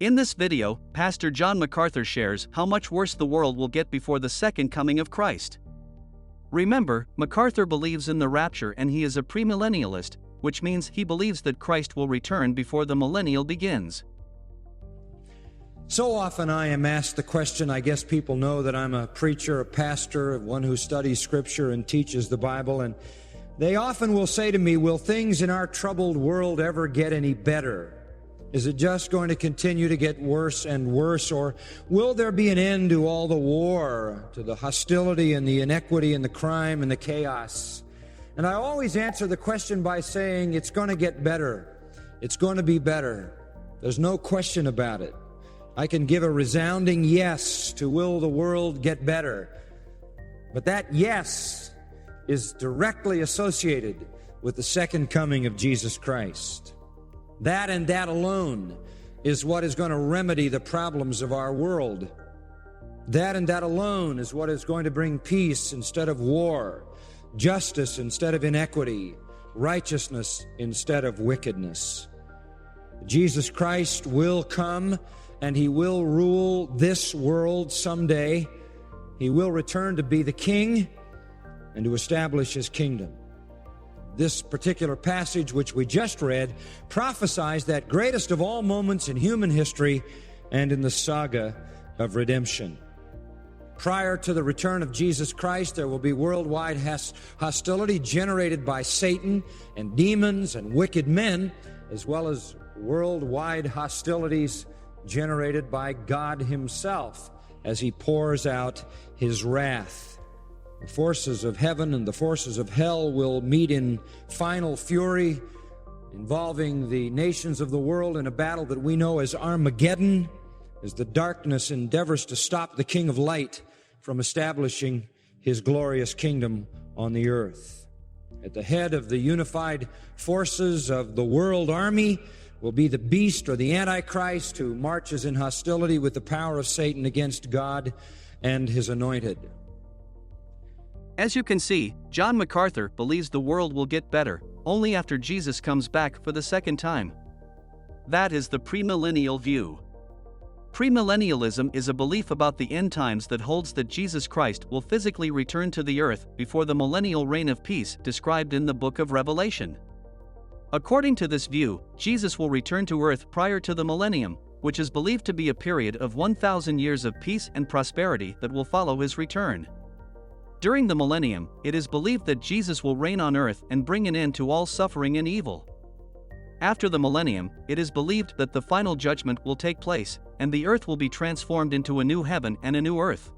In this video, Pastor John MacArthur shares how much worse the world will get before the second coming of Christ. Remember, MacArthur believes in the rapture and he is a premillennialist, which means he believes that Christ will return before the millennial begins. So often I am asked the question, I guess people know that I'm a preacher, a pastor, one who studies Scripture and teaches the Bible, and they often will say to me, will things in our troubled world ever get any better? Is it just going to continue to get worse and worse, or will there be an end to all the war, to the hostility and the inequity and the crime and the chaos? And I always answer the question by saying, it's going to get better. It's going to be better. There's no question about it. I can give a resounding yes to will the world get better. But that yes is directly associated with the second coming of Jesus Christ. That and that alone is what is going to remedy the problems of our world. That and that alone is what is going to bring peace instead of war, justice instead of inequity, righteousness instead of wickedness. Jesus Christ will come and He will rule this world someday. He will return to be the King and to establish His kingdom. This particular passage which we just read prophesies that greatest of all moments in human history and in the saga of redemption. Prior to the return of Jesus Christ, there will be worldwide hostility generated by Satan and demons and wicked men, as well as worldwide hostilities generated by God Himself as He pours out His wrath. The forces of heaven and the forces of hell will meet in final fury, involving the nations of the world in a battle that we know as Armageddon, as the darkness endeavors to stop the King of Light from establishing His glorious kingdom on the earth. At the head of the unified forces of the world army will be the beast or the Antichrist who marches in hostility with the power of Satan against God and His anointed. As you can see, John MacArthur believes the world will get better only after Jesus comes back for the second time. That is the premillennial view. Premillennialism is a belief about the end times that holds that Jesus Christ will physically return to the earth before the millennial reign of peace described in the book of Revelation. According to this view, Jesus will return to earth prior to the millennium, which is believed to be a period of 1,000 years of peace and prosperity that will follow His return. During the millennium, it is believed that Jesus will reign on earth and bring an end to all suffering and evil. After the millennium, it is believed that the final judgment will take place, and the earth will be transformed into a new heaven and a new earth.